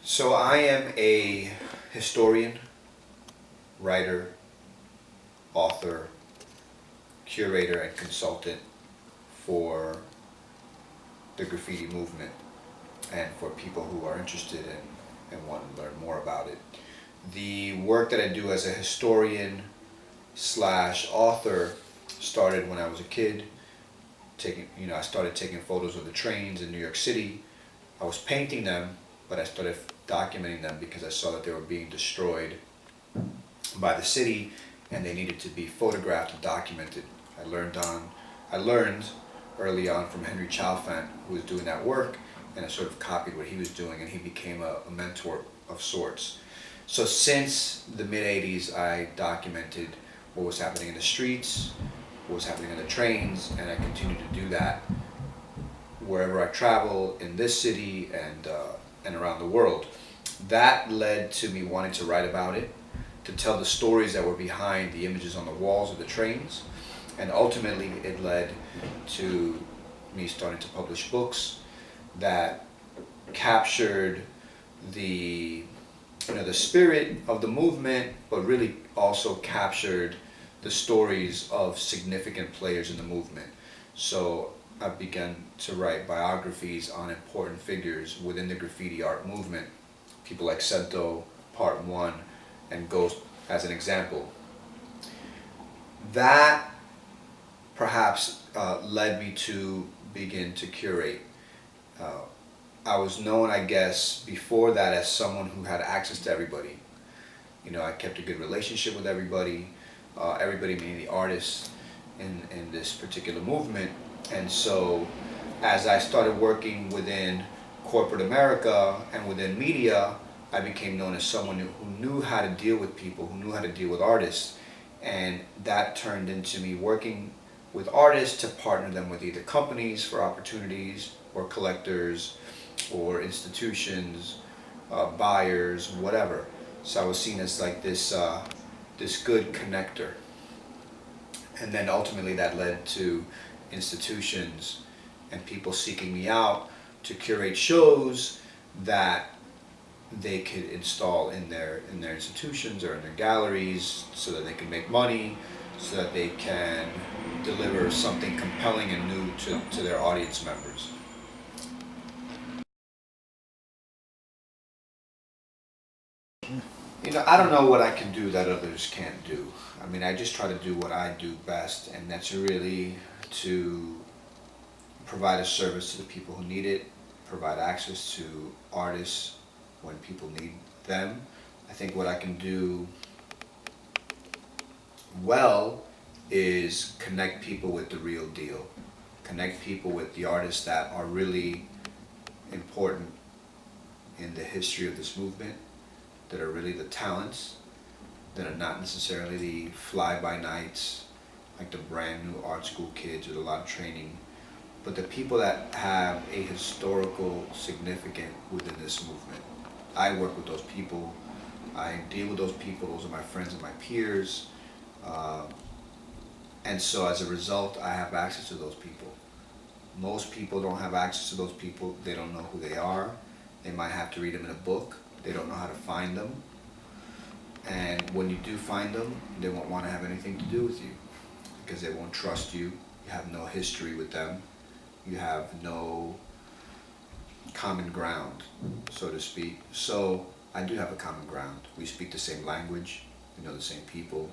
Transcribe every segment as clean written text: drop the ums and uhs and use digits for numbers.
So I am a historian, writer, author, curator, and consultant for the graffiti movement and for people who are interested in and want to learn more about it. The work that I do as a historian slash author started when I was a kid. I started taking photos of the trains in New York City. I was painting them, but I started documenting them because I saw that they were being destroyed by the city and they needed to be photographed and documented. I learned early on from Henry Chalfant, who was doing that work, and I sort of copied what he was doing, and he became a mentor of sorts. So since the mid 80s, I documented what was happening in the streets, what was happening on the trains, and I continue to do that wherever I travel in this city and around the world. That led to me wanting to write about it, to tell the stories that were behind the images on the walls of the trains, and ultimately it led to me starting to publish books that captured the the spirit of the movement, but really also captured the stories of significant players in the movement. So I began to write biographies on important figures within the graffiti art movement, people like Sento, Part One, and Ghost as an example. That perhaps led me to begin to curate. Uh, I was known, I guess, before that as someone who had access to everybody. I kept a good relationship with everybody, everybody meaning the artists in this particular movement. And so as I started working within corporate America and within media, I became known as someone who knew how to deal with people, who knew how to deal with artists. And that turned into me working with artists to partner them with either companies for opportunities or collectors or institutions, buyers, whatever. So I was seen as like this good connector, and then ultimately that led to institutions and people seeking me out to curate shows that they could install in their institutions or in their galleries so that they can make money, so that they can deliver something compelling and new to their audience members. I don't know what I can do that others can't do. I mean, I just try to do what I do best, and that's really to provide a service to the people who need it, provide access to artists when people need them. I think what I can do well is connect people with the real deal, connect people with the artists that are really important in the history of this movement, that are really the talents, that are not necessarily the fly-by-nights, like the brand new art school kids with a lot of training, but the people that have a historical significance within this movement. I work with those people. I deal with those people. Those are my friends and my peers. Uh, and so as a result, I have access to those people. Most people don't have access to those people. They don't know who they are. They might have to read them in a book. They don't know how to find them. And when you do find them, they won't want to have anything to do with you because they won't trust you. You have no history with them. You have no common ground, so to speak. So I do have a common ground. We speak the same language, we know the same people,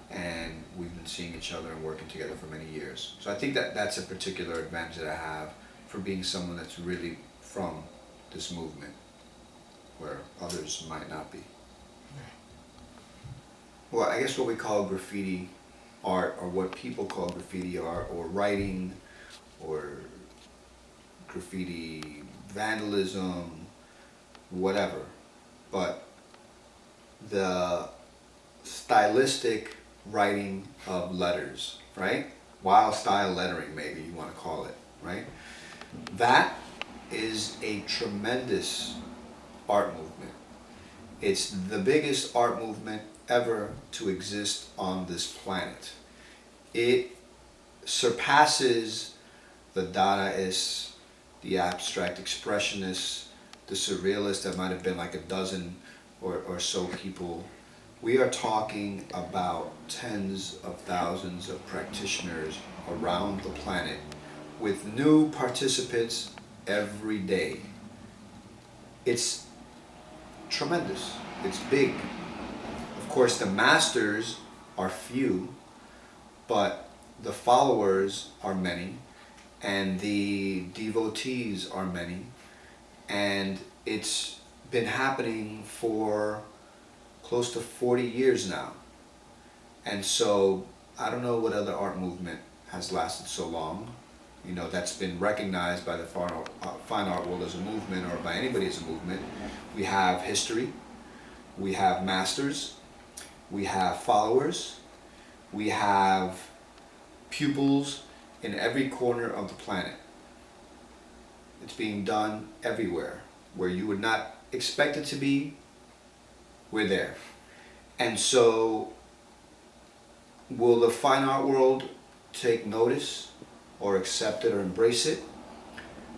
and we've been seeing each other and working together for many years. So I think that that's a particular advantage that I have for being someone that's really from this movement, where others might not be. Well, I guess what we call graffiti art, or what people call graffiti art, or writing, or graffiti vandalism, whatever. But the stylistic writing of letters, right? Wild style lettering, maybe you want to call it, right? That is a tremendous art movement. It's the biggest art movement ever to exist on this planet. It surpasses the Dadaists, the abstract expressionists, the surrealists that might have been like a dozen or so people. We are talking about tens of thousands of practitioners around the planet with new participants every day. It's tremendous. It's big. Of course, the masters are few, but the followers are many, and the devotees are many, and it's been happening for close to 40 years now. And so I don't know what other art movement has lasted so long, you know, that's been recognized by the fine art world as a movement, or by anybody as a movement. We have history, we have masters, we have followers, we have pupils in every corner of the planet. It's being done everywhere. Where you would not expect it to be, we're there. And so, will the fine art world take notice or accept it or embrace it?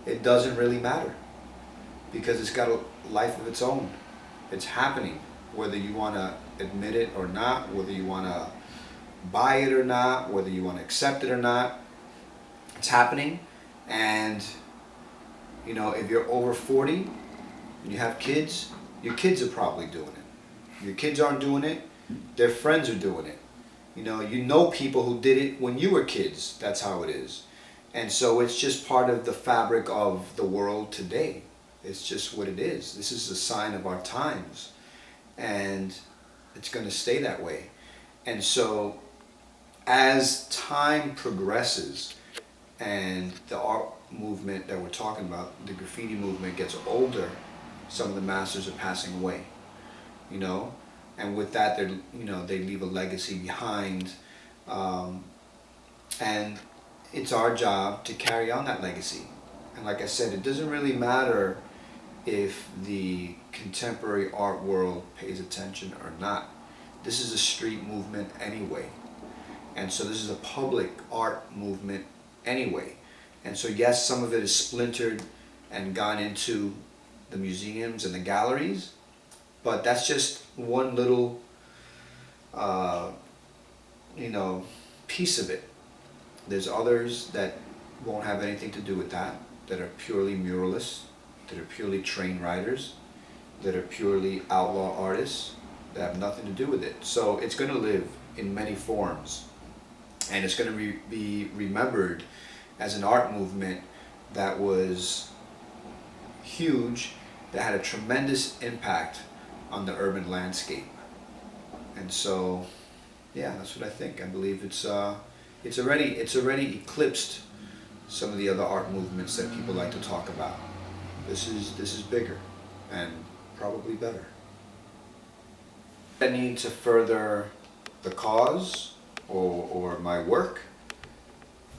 It doesn't really matter, because it's got a life of its own. It's happening, whether you want to admit it or not, whether you want to buy it or not, whether you want to accept it or not. It's happening. And you know, if you're over 40 and you have kids, your kids are probably doing it. Your kids aren't doing it, their friends are doing it. You know people who did it when you were kids. That's how it is. And so it's just part of the fabric of the world today. It's just what it is. This is a sign of our times, and it's going to stay that way. And so as time progresses and the art movement that we're talking about, the graffiti movement, gets older, some of the masters are passing away, you know, and with that they leave a legacy behind, and it's our job to carry on that legacy. And like I said, it doesn't really matter if the contemporary art world pays attention or not. This is a street movement anyway, and so this is a public art movement anyway. And so yes, some of it is splintered and gone into the museums and the galleries, but that's just one little piece of it. There's others that won't have anything to do with that are purely muralists, that are purely train writers, that are purely outlaw artists, that have nothing to do with it. So it's going to live in many forms, and it's going to be remembered as an art movement that was huge, that had a tremendous impact on the urban landscape. And so, yeah, that's what I think. I believe it's already eclipsed some of the other art movements that people like to talk about. This is bigger and probably better. I need to further the cause or my work,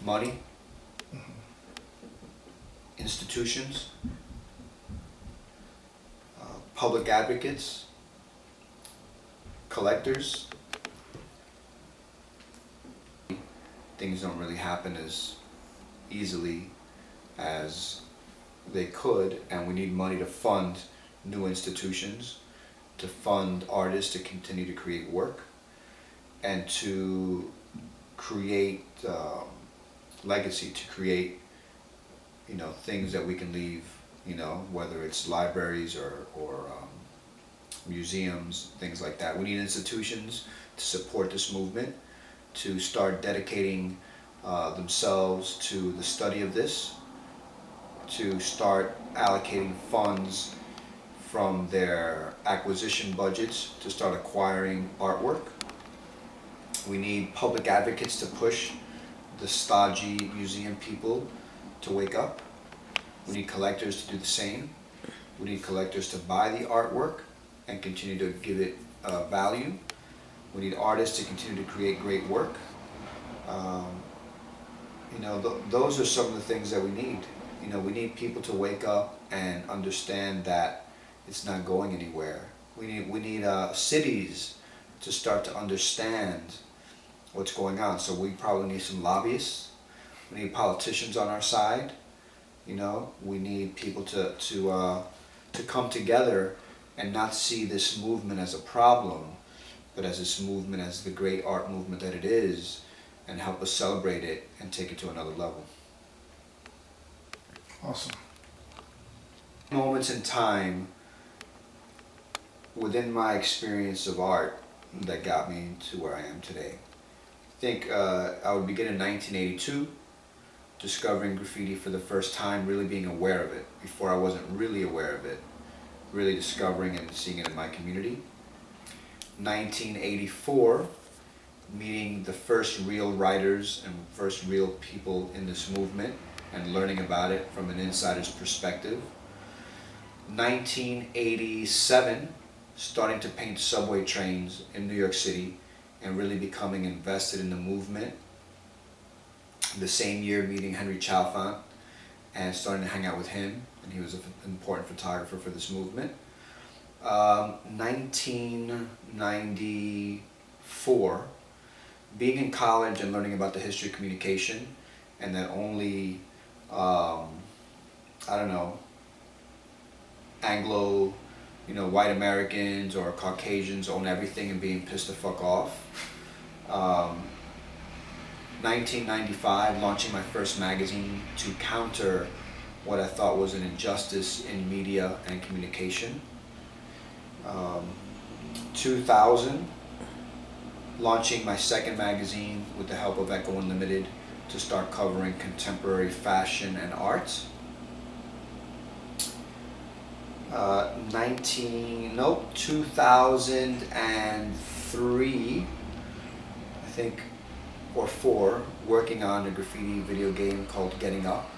money, institutions, public advocates, collectors. Things don't really happen as easily as they could, and we need money to fund new institutions, to fund artists to continue to create work, and to create legacy, to create things that we can leave, whether it's libraries or museums, things like that. We need institutions to support this movement, to start dedicating themselves to the study of this, to start allocating funds from their acquisition budgets to start acquiring artwork. We need public advocates to push the stodgy museum people to wake up. We need collectors to do the same. We need collectors to buy the artwork and continue to give it value. We need artists to continue to create great work. Those are some of the things that we need. We need people to wake up and understand that it's not going anywhere. We need cities to start to understand what's going on. So we probably need some lobbyists. We need politicians on our side. We need people to to come together and not see this movement as a problem, but as this movement, as the great art movement that it is, and help us celebrate it and take it to another level. Awesome. Moments in time within my experience of art that got me to where I am today. I think I would begin in 1982, discovering graffiti for the first time, really being aware of it. Before I wasn't really aware of it, really discovering and seeing it in my community. 1984, meeting the first real writers and first real people in this movement and learning about it from an insider's perspective. 1987, starting to paint subway trains in New York City and really becoming invested in the movement. The same year, meeting Henry Chalfant and starting to hang out with him, and he was an important photographer for this movement. 1994, being in college and learning about the history of communication, and that only, Anglo, white Americans or Caucasians own everything and being pissed the fuck off. 1995, launching my first magazine to counter what I thought was an injustice in media and communication. 2000, launching my second magazine with the help of Echo Unlimited to start covering contemporary fashion and art. 2003, I think, or 4, working on a graffiti video game called Getting Up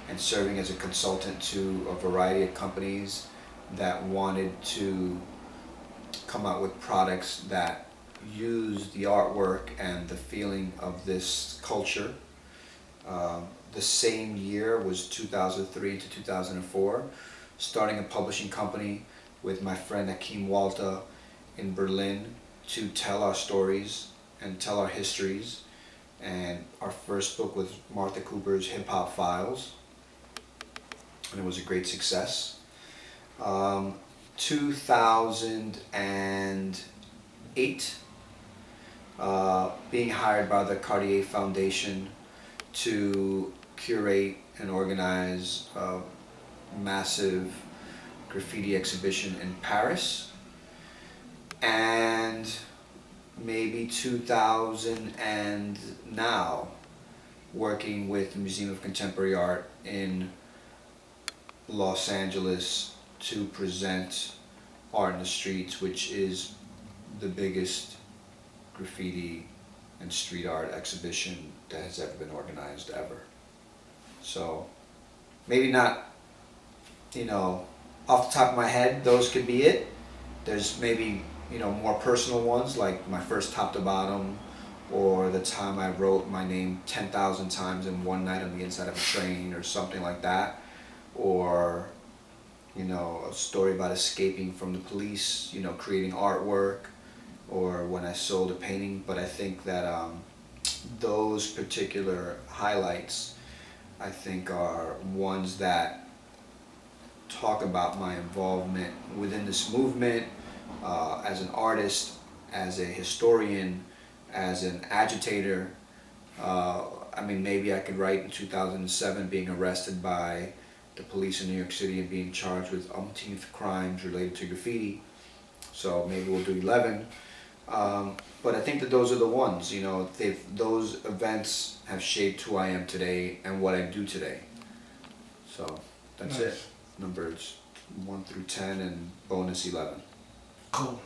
and serving as a consultant to a variety of companies that wanted to come out with products that use the artwork and the feeling of this culture. The same year was 2003 to 2004, starting a publishing company with my friend Akeem Walta in Berlin to tell our stories and tell our histories. And our first book was Martha Cooper's Hip Hop Files, and it was a great success. 2008, being hired by the Cartier Foundation to curate and organize a massive graffiti exhibition in Paris. And maybe 2000 and now working with the Museum of Contemporary Art in Los Angeles to present Art in the Streets, which is the biggest graffiti and street art exhibition that has ever been organized ever. So maybe not, off the top of my head, those could be it. There's maybe, more personal ones like my first Top to Bottom, or the time I wrote my name 10,000 times in one night on the inside of a train or something like that. Or, a story about escaping from the police, creating artwork, or when I sold a painting. But I think that those particular highlights, I think, are ones that talk about my involvement within this movement, as an artist, as a historian, as an agitator. Maybe I could write in 2007 being arrested by the police in New York City and being charged with umpteenth crimes related to graffiti. So maybe we'll do 11. But I think that those are the ones, those events have shaped who I am today and what I do today. So that's Nice. it. Numbers 1 through 10 and bonus 11. Cool.